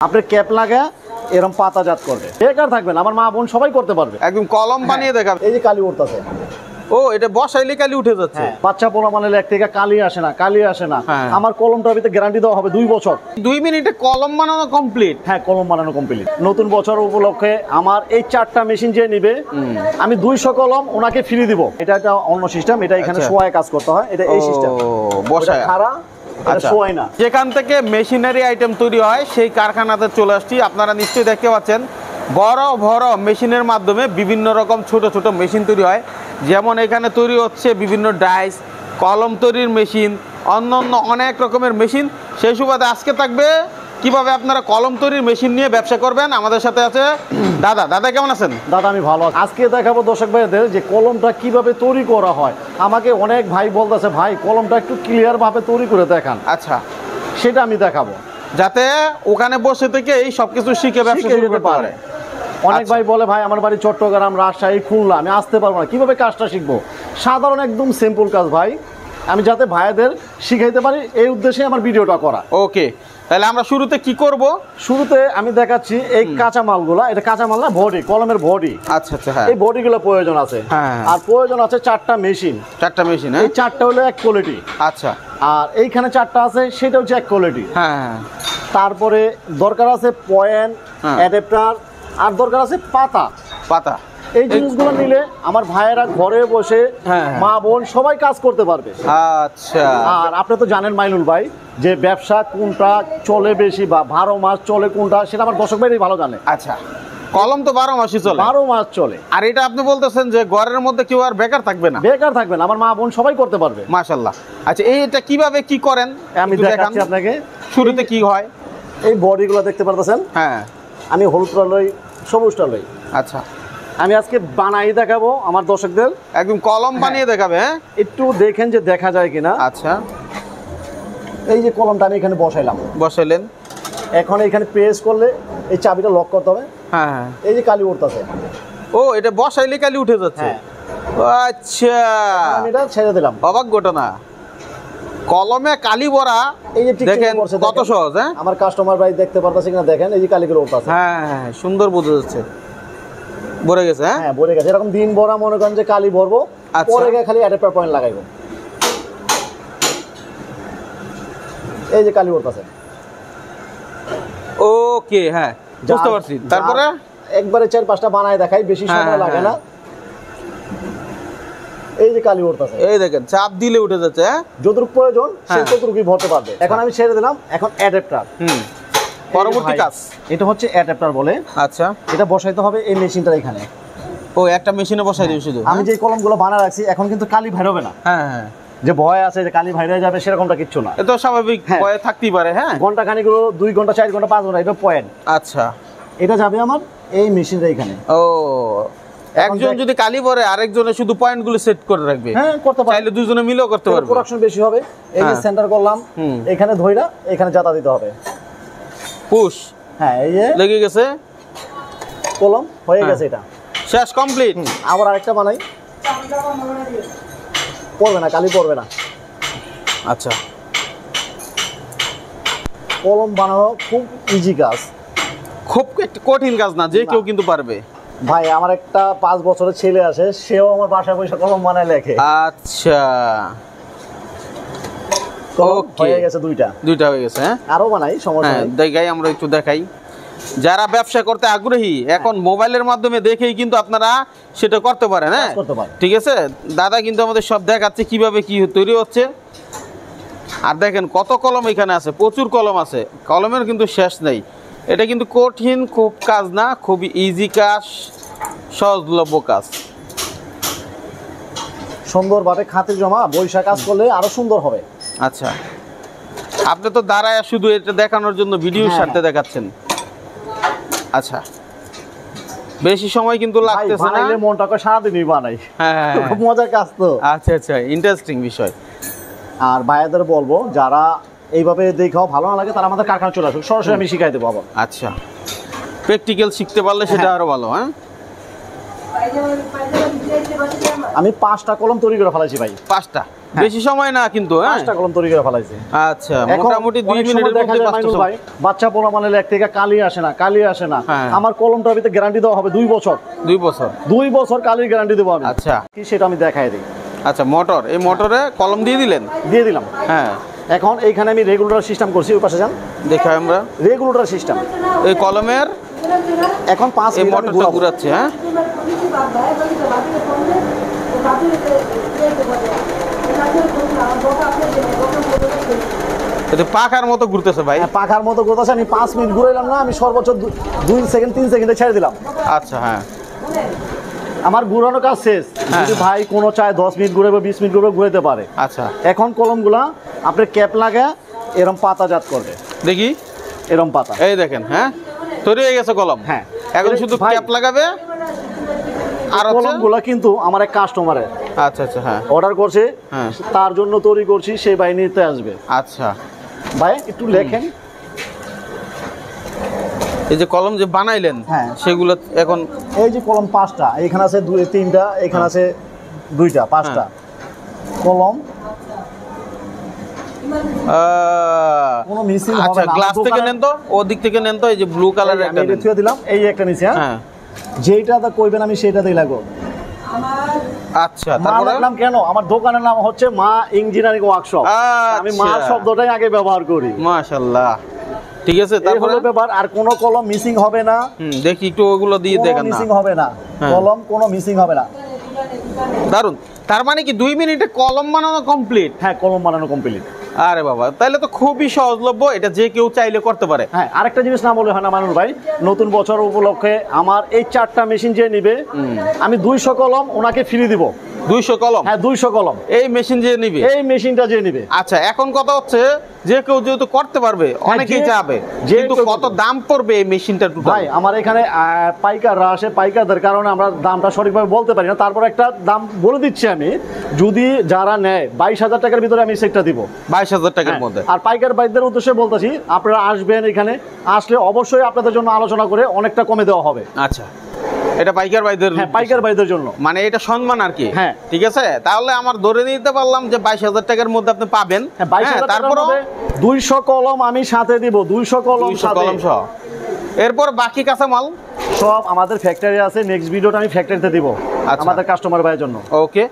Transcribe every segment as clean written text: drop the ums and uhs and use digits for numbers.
আপনি ক্যাপ লাগা এরকম পাতাজাত করবে, বেকার থাকবেন। আমার মা বোন সবাই করতে পারবে। একদম কলম বানিয়ে দেখাবে। এই যে কালি উঠতেছে, ও এটা বসাইলে কালি উঠে যাচ্ছে। বাচ্চা পোলা মানে লেগ থেকে কালি আসে না, কালি আসে না। আমার কলমটার ভিতরে গ্যারান্টি দেওয়া হবে 2 বছর। 2 মিনিটে কলম বানানো কমপ্লিট। হ্যাঁ, কলম বানানো কমপ্লিট। নতুন বছর উপলক্ষে আমার এই 4টা মেশিন যে নিবে আমি 200 কলম ওনাকে ফ্রি দিব। এটা একটা অন্য সিস্টেম, এটা এখানে শোয়ায় কাজ করতে হয়। এটা এই সিস্টেম বসায় খাড়া, আচ্ছা। না যেখান থেকে মেশিনারি আইটেম তৈরি হয় সেই কারখানাতে চলে আসছি। আপনারা নিশ্চয়ই দেখতে পাচ্ছেন বড় বড় মেশিনের মাধ্যমে বিভিন্ন রকম ছোট ছোট মেশিন তৈরি হয়। যেমন এখানে তৈরি হচ্ছে বিভিন্ন ডাইস, কলম তৈরির মেশিন, অন্যান্য অনেক রকমের মেশিন। সেই সুবাদে আজকে থাকবে কিভাবে আপনারা কলম তৈরির মেশিন নিয়ে ব্যবসা করবেন। আমাদের সাথে আছে দাদা। দাদা কেমন আছেন? দাদা আমি ভালো আছি। আজকে দেখাবো দর্শক ভাইদের যে কলমটা কিভাবে তৈরি করা হয়। আমাকে অনেক ভাই বলতেছে ভাই কলমটা একটু ক্লিয়ার ভাবে তৈরি করে দেখান। আচ্ছা, সেটা আমি দেখাবো যাতে ওখানে বসে থেকে এই সবকিছু শিখে ব্যবসা শুরু করতে পারে। অনেক ভাই বলে ভাই আমার বাড়ি চট্টগ্রাম, রাজশাহী, খুলনা, আমি আসতে পারবো না, কিভাবে কাজটা শিখবো? সাধারণ একদম সিম্পল কাজ ভাই, আমি যাতে ভাইদের শিখাইতে পারি এই উদ্দেশ্যে আমার ভিডিওটা করা। ওকে, তাহলে আমরা শুরুতে কি করব? শুরুতে আমি দেখাচ্ছি এই কাঁচা মালগুলা। এটা কাঁচা মাল না, বডি, কলমের বডি। আচ্ছা আচ্ছা, হ্যাঁ এই বডিগুলো প্রয়োজন আছে। আর প্রয়োজন আছে 4টা মেশিন। 4টা মেশিন, এই 4টা হলো এক কোয়ালিটি। আচ্ছা, আর এইখানে 4টা আছে, সেটা হচ্ছে এক কোয়ালিটি। হ্যাঁ। তারপরে দরকার আছে পয়েন্ট, অ্যাডাপ্টার, আর দরকার আছে পাতা। পাতা এই জিনিসগুলো নিলে আমার ভাইয়েরা ঘরে বসে মা বোন সবাই কাজ করতে পারবে। আচ্ছা, আর আপনি তো জানেন মাইনুল ভাই যে ব্যবসা কোনটা চলে বেশি বা 12 মাস চলে কোনটা, সেটা আমার দর্শক ভাইরাই ভালো জানে। আচ্ছা, কলম তো 12 মাসই চলে। 12 মাস চলে। আর এটা আপনি বলতেছেন যে ঘরের মধ্যে কেউ আর বেকার থাকবে না? বেকার থাকবে না, আমার মা বোন সবাই করতে পারবে। মাশাআল্লাহ। আচ্ছা, এইটা কিভাবে কি করেন আমি দেখাচ্ছি আপনাকে। শুরুতে কি হয়? এই বডিগুলো দেখতে পারতেছেন? হ্যাঁ, আমি হলুদটা লই, সবুজটা লই। আচ্ছা, আমি আজকে বানাই দেখাবো আমার দর্শকদের। একদম কলম বানিয়ে দেখাবে। হ্যাঁ, একটু দেখেন যে দেখা যায় কিনা। আচ্ছা, এই যে কলমটা আমি এখানে বসাইলাম, বসাইলেন। এখন এখানে প্রেস করলে এই চাবিটা লক করতে হবে। হ্যাঁ, এই যে কালি উঠতেছে। ও এটা বসাইলে কালি উঠে যাচ্ছে। আচ্ছা, আমি এটা ছেড়ে দিলাম। অবাক ঘটনা, কলমে কালি ভরা। এই যে দেখেন কত সহজ। হ্যাঁ, আমার কাস্টমার ভাই দেখতে পারতেছে কিনা দেখেন, এই যে কালিগুলো উঠতেছে। হ্যাঁ, সুন্দর বোঝা যাচ্ছে। ভরে গেছে। হ্যাঁ, ভরে গেছে। এরকম দিন ভরা মনে করেন যে কালি ভরবো, পরে গিয়ে খালি অ্যাডাপ্টার পয়েন্ট লাগাইবো। এই যে কালি উঠতেছে। ওকে, হ্যাঁ বুঝতে পারছি। তারপরে একবারে 4-5টা বানায় দেখাই, বেশি সময় লাগে না। এই যে কালি উঠতেছে, এই দেখেন চাপ দিলে উঠে যাচ্ছে। যতটুকু প্রয়োজন সে ততটুকুই ভরতে পারবে। এখন আমি ছেড়ে দিলাম। এখন অ্যাডাপ্টার, পরবর্তী কাজ। এটা হচ্ছে অ্যাডাপ্টার বলে। আচ্ছা, এটা বসাইতে হবে এই মেশিনটা এখানে। ও একটা মেশিনে বসাই দিই শুধু? আমি যে কলমগুলো বানা রাখছি এখন কিন্তু কালি বের হবে না। হ্যাঁ হ্যাঁ, যে ভয় আছে যে কালি বাইরে যাবে সেরকমটা কিচ্ছু না। এটা স্বাভাবিক ভয় থাকতেই পারে। হ্যাঁ, ঘন্টা খানিক 2 ঘন্টা 4 ঘন্টা 5 ঘন্টা, এটা পয়েন্ট। আচ্ছা, এটা যাবে আমার এই মেশিনটা এখানে। ও, একজন যদি কালি ভরে আরেকজনে শুধু পয়েন্টগুলো সেট করে রাখবে। হ্যাঁ, করতে পারে। চাইলে দুজনে মিলেও করতে পারবে। প্রোডাকশন বেশি হবে। এই যে সেন্টার করলাম, এখানে ধইরা এখানে জাতা দিতে হবে। পুশ। হ্যাঁ, এই যে লেগে গেছে, কলম হয়ে গেছে। এটা শেষ, কমপ্লিট। আবার আরেকটা বানাই। পড়বে না, কালি পড়বে না। আচ্ছা, কলম বানানো খুব ইজি কাজ, খুব কঠিন কাজ না, যে কেউ কিন্তু পারবে। ভাই আমার একটা 5 বছরের ছেলে আছে, সেও আমার বাসায় বসে কলম বানায় লেখে। আচ্ছা, হয়ে গেছে দুইটা হয়ে গেছে। হ্যাঁ, আরো বানাই, সমস্যা নেই। দেখাই, আমরা একটু দেখাই। যারা ব্যবসা করতে আগ্রহী এখন মোবাইলের মাধ্যমে দেখেই কিন্তু আপনারা সেটা করতে পারেন। হ্যাঁ, ঠিক আছে। দাদা কিন্তু আমাদের সব দেখাচ্ছে কিভাবে কি তৈরি হচ্ছে। আর দেখেন কত কলম এখানে আছে, প্রচুর কলম আছে। কলমের কিন্তু শেষ নেই। এটা কিন্তু কঠিন খুব কাজ না, খুবই ইজি কাজ, সহজলভ্য কাজ। সুন্দরভাবে খাতির জমা বৈশাখ কাজ করলে আরো সুন্দর হবে। আচ্ছা, আপনি তো দাঁড়ায় শুধু এটা দেখানোর জন্য ভিডিওর সাথে দেখাচ্ছেন। আচ্ছা, বেশি সময় কিন্তু লাগতেছে না। মনটা করে সারাদিনই বানাই। হ্যাঁ, খুব মজার কাজ তো। আচ্ছা আচ্ছা, ইন্টারেস্টিং বিষয়। আর ভাইয়াদের বলবো যারা এইভাবে দেখাও ভালো না লাগে তারা আমাদের কারখানা চলে আসুক, সরাসরি আমি শিখাই দেবো আবার। আচ্ছা, প্র্যাকটিক্যাল শিখতে পারলে সেটা আরো ভালো। হ্যাঁ, আমি 5টা কলম তৈরি করে ফেলাইছি ভাই। 5টা? বেশি সময় না কিন্তু, হ্যাঁ 5টা কলম তৈরি করে ফেলাইছে। আচ্ছা, মোটামুটি 2 মিনিটের মধ্যে 5টা ভাই বাচ্চা পোলা মানে লেগ থেকে কালি আসে না, আমার কলমটার ভিতরে গ্যারান্টি দেওয়া হবে 2 বছর। 2 বছর কালির গ্যারান্টি দেবো আমি। আচ্ছা, কি সেটা আমি দেখাই দিই। আচ্ছা, মোটর, এই মোটরে কলম দিয়ে দিলাম। হ্যাঁ, এখন এইখানে আমি রেগুলেটর সিস্টেম করছি, ওই পাশে যান দেখাই আমরা রেগুলেটর সিস্টেম। এই কলমের এখন 5 এই মিনিট মোটরটা ঘুরাচ্ছে। হ্যাঁ, এটা পাখার মতো ঘুরতেছে ভাই। পাখার মতো ঘুরতেছে। আমি 5 মিনিট ঘুরাইলাম না, আমি সর্বোচ্চ 2 সেকেন্ড 3 সেকেন্ডে ছেড়ে দিলাম। আচ্ছা, হ্যাঁ, আমার ঘুরানো কাজ শেষ। যদি ভাই কোনো চায় 10 মিনিট ঘুরাবে, 20 মিনিট ঘুরাবে, ঘুরাতে পারে। আচ্ছা, এখন কলমগুলা আপনি ক্যাপ লাগা এরকম পাতাজাত করবে। দেখি এরকম পাতা, এই দেখেন। হ্যাঁ, তৈরি হয়ে গেছে কলম। হ্যাঁ, এখন শুধু ক্যাপ লাগাবে। আর কলমগুলা কিন্তু আমার এক কাস্টমারের আচ্ছা, আচ্ছা, হ্যাঁ অর্ডার করছে, হ্যাঁ, তার জন্য তৈরি করছি, সেই ভাই নিতে আসবে। আচ্ছা ভাই একটু লেখেন। এই যে কলম যে বানাইলেন, হ্যাঁ, সেগুলো এখন এই যে কলম 5টা, এখানে আছে 3টা, এখানে আছে 2টা, 5টা কলম। কোনো মিসিং হবে আচ্ছা, না। গ্লাস থেকে নেন তো, ও দিক থেকে নেন তো। এই যে ব্লু কালারের একটা আমি থুয়ে দিলাম, এই একটা নিচে। হ্যাঁ, যেইটাতে কইবেন আমি সেইটাতেই লাগো। আচ্ছা, মা তারপরে রাখলাম কেন? আমার দোকানের নাম হচ্ছে মা ইঞ্জিনিয়ারিং ওয়ার্কশপ। আমি মা শব্দটাই আগে ব্যবহার করি। মাশাআল্লাহ, ঠিক আছে। তারপরে ব্যাপার, আর কোনো কলম মিসিং হবে না। দেখি একটু ওগুলো দিয়ে দেখেন না। মিসিং হবে না, কলম কোনো মিসিং হবে না। দারুন। তার মানে কি 2 মিনিটে কলম বানানো কমপ্লিট? হ্যাঁ, কলম বানানো কমপ্লিট। আরে বাবা, তাহলে তো খুবই সহজলভ্য, এটা যে কেউ চাইলে করতে পারে। হ্যাঁ, আরেকটা জিনিস না বলে হয় না মানুষ ভাই, নতুন বছর উপলক্ষে আমার এই 4টা মেশিন যে নিবে, আমি 200 কলম ওনাকে ফ্রি দিব। 200 কলম? হ্যাঁ, 200 কলম এই মেশিন যে নিবে, এই মেশিনটা যে নিবে। আচ্ছা, এখন কথা হচ্ছে যে কেউ যেহেতু করতে পারবে, অনেকেই যাবে, কিন্তু কত দাম পড়বে এই মেশিনটা? ভাই আমার এখানে পাইকাররা আসে, পাইকারদের কারণে আমরা দামটা সঠিকভাবে বলতে পারি না। তারপর একটা দাম বলে দিচ্ছি আমি, যদি যারা নেয় 22,000 টাকার ভিতরে আমি সেটটা দিব। 22,000 টাকার মধ্যে। আর পাইকার ভাইদের উদ্দেশ্যে বলতেছি, আপনারা আসবেন, এখানে আসলে অবশ্যই আপনাদের জন্য আলোচনা করে অনেকটা কমে দেওয়া হবে। আচ্ছা, এটা পাইকার ভাইদের? হ্যাঁ, পাইকার ভাইদের জন্য, মানে এটা সম্মান আর কি। হ্যাঁ, ঠিক আছে। তাহলে আমার ধরে নিতে পারলাম যে 22,000 টাকার মধ্যে আপনি পাবেন। তারপর 200 কলম আমি সাথে দিব, 200 কলম সহ। এরপর বাকি কাঁচামাল সব আমাদের ফ্যাক্টরি আছে। নেক্সট ভিডিওটা আমি ফ্যাক্টরিতে দিব আমাদের কাস্টমার ভাইয়ের জন্য। ওকে,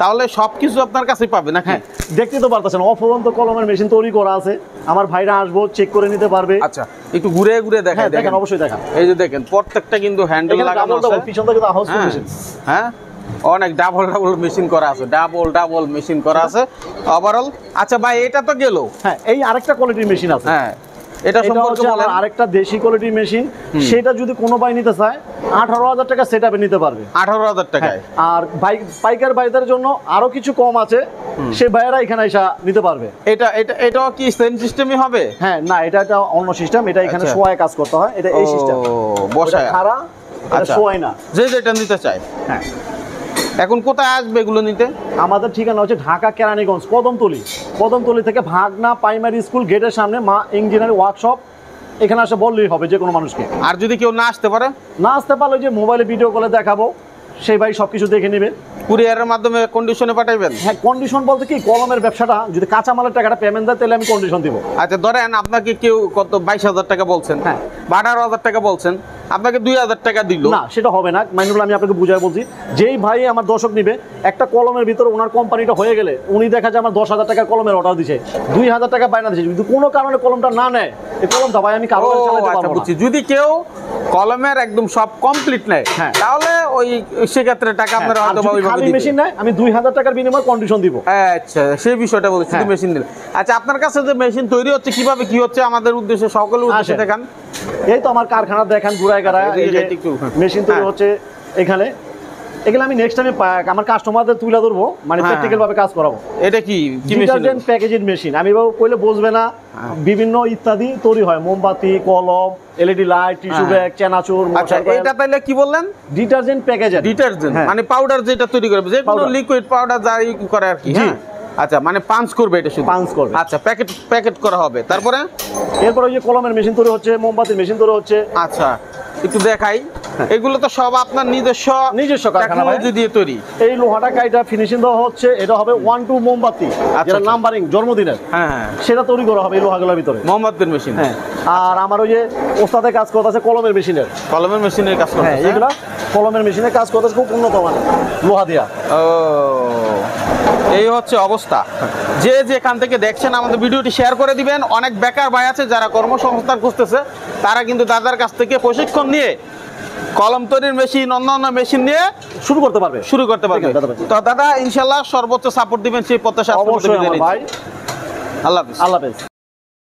তাহলে সবকিছু আপনার কাছেই পাবে নাকি? হ্যাঁ, দেখতে তো পারতেছেন অফুরন্ত কলমের মেশিন তৈরি করা আছে। আমার ভাইরা আসবো, চেক করে নিতে পারবে। আচ্ছা, একটু ঘুরে ঘুরে দেখাই। দেখেন, অবশ্যই দেখান। এই যে দেখেন, প্রত্যেকটা কিন্তু হ্যান্ডেল লাগানো আছে। পিছন থেকে তো আওয়াজ করতেছেন। হ্যাঁ, অনেক ডাবল মেশিন করা আছে, ডাবল মেশিন করা আছে ওভারঅল। আচ্ছা ভাই, এটা তো গেল। হ্যাঁ, এই আরেকটা কোয়ালিটির মেশিন আছে। হ্যাঁ, এটা সম্পর্কে বলেন। আরেকটা দেশি কোয়ালিটির মেশিন, সেটা যদি কোনো ভাই নিতে চায় 18,000 টাকা সেটআপে নিতে পারবে। 18,000 টাকায়? আর পাইকার ভাইদের জন্য আরো কিছু কম আছে, সে ভাইয়েরা এখানে এসে নিতে পারবে। এটাও কি সেম সিস্টেমই হবে? হ্যাঁ, না, এটা অন্য সিস্টেম। এটা এখানে শোয়ায় কাজ করতে হয়। এটা এই সিস্টেম, বসায় খাড়া, এটা শোয়ায় না। যে যেটা নিতে চায়। হ্যাঁ, এখন কোথায় আসবে এগুলো নিতে? আমাদের ঠিকানা হচ্ছে ঢাকা কেরানীগঞ্জ, কদমতলি থেকে ভাগনা প্রাইমারি স্কুল গেটের সামনে মা ইঞ্জিনিয়ারিং ওয়ার্কশপ। এখানে আসে বললেই হবে যে কোনো মানুষকে। আর যদি কেউ না আসতে পারে? না আসতে পারলে যে মোবাইলে ভিডিও কলে দেখাবো, সেই ভাই সবকিছু দেখে নেবে। কুরিয়ারের মাধ্যমে কন্ডিশনে পাঠাইবেন? হ্যাঁ, কন্ডিশন বলতে কি, কলমের ব্যবসাটা যদি কাঁচামালের টাকাটা পেমেন্ট দেয় তাহলে আমি কন্ডিশন দিব। আচ্ছা, ধরেন আপনাকে কেউ কত 22,000 টাকা বলছেন, হ্যাঁ, 18,000 টাকা বলছেন, আপনাকে 2,000 টাকা দিল না, সেটা হবে না। মাইনুল, আমি আপনাকে বুঝাই বলছি, যেই ভাই আমার দর্শক নিবে, একটা কলমের ভিতরে ওনার কোম্পানিটা হয়ে গেলে উনি দেখা যায় আমার 10,000 টাকার কলমের অর্ডার দিছে, 2,000 টাকা বাইনা দিছে, যদি কোনো কারণে কলমটা না নেয়, এই কলমটা ভাই আমি কারো কাছে চালাতে পারবো না। যদি কেউ কলমের একদম সব কমপ্লিট নেয়, তাহলে ওই সেক্ষেত্রে টাকা আপনারা হয়তো খালি মেশিন নেয়, আমি 2,000 টাকার বিনিময়ে কন্ডিশন দিব। আচ্ছা, সেই বিষয়টা বলছি, শুধু মেশিন দিলে। আচ্ছা, আপনার কাছে যে মেশিন তৈরি হচ্ছে, কিভাবে কি হচ্ছে আমাদের উদ্দেশ্যে, সকলের উদ্দেশ্যে দেখান। এই তো আমার কারখানা দেখেন, ঘুরায় গাড়ায় মেশিন তৈরি হচ্ছে এখানে। এগুলো আমি নেক্সট টাইমে আমার কাস্টমারদের তুলে ধরবো, মানে প্র্যাকটিক্যাল ভাবে কাজ করাবো। এটা কি ডিটারজেন্ট প্যাকেজিং মেশিন, আমি কইলে বুঝবে না। বিভিন্ন ইত্যাদি তৈরি হয়, মোমবাতি, কলম, LED light, tissue bag, chanachur. আচ্ছা, এটা তাহলে কি বললেন? Detergent packager. ডিটারজেন্ট মানে পাউডার যেটা তৈরি করবে, যে কোনো লিকুইড পাউডার যা করে আর কি। হ্যাঁ, আচ্ছা, মানে পাঞ্চ করবে, এটা শুধু পাঞ্চ করবে। আচ্ছা, প্যাকেট করা হবে। তারপরে এরপর ওই যে কলমের মেশিন তৈরি হচ্ছে, মোমবাতির মেশিন তৈরি হচ্ছে। আচ্ছা, একটু দেখাই। এগুলো তো সব আপনার নিজস্ব নিজস্ব কারখানা ভাই। টেকনোলজি দিয়ে তৈরি। এই লোহাটা কাইটা ফিনিশিং দেওয়া হচ্ছে, এটা হবে 1-2 মোমবাতি, যেটা আচ্ছা। নাম্বারিং জন্মদিনের, হ্যাঁ হ্যাঁ, সেটা তৈরি করা হবে এই লোহাগুলোর ভিতরে। মোহাম্মদপুর মেশিন। হ্যাঁ, আর আমার ওই যে ওস্তাদে কাজ করতে আছে কলমের মেশিনের। কলমের মেশিনের কাজ করতে। হ্যাঁ, এগুলা কলমের মেশিনে কাজ করতে খুব উন্নত মানের লোহা দিয়া। ও, এই হচ্ছে অবস্থা। যে যেখান থেকে দেখছেন আমাদের ভিডিওটি শেয়ার করে দিবেন। অনেক বেকার ভাই আছে যারা কর্মসংস্থান খুঁজতেছে, তারা কিন্তু দাদার কাছ থেকে প্রশিক্ষণ নিয়ে কলম তৈরির মেশিন, অন্যান্য মেশিন নিয়ে শুরু করতে পারবে। শুরু করতে পারবে। ঠিক আছে, দাদা ভাই। তো দাদা ইনশাল্লাহ সর্বোচ্চ সাপোর্ট দিবেন সেই প্রত্যাশা। অবশ্যই আমার ভাই। আল্লাহ হাফেজ। আল্লাহ হাফেজ।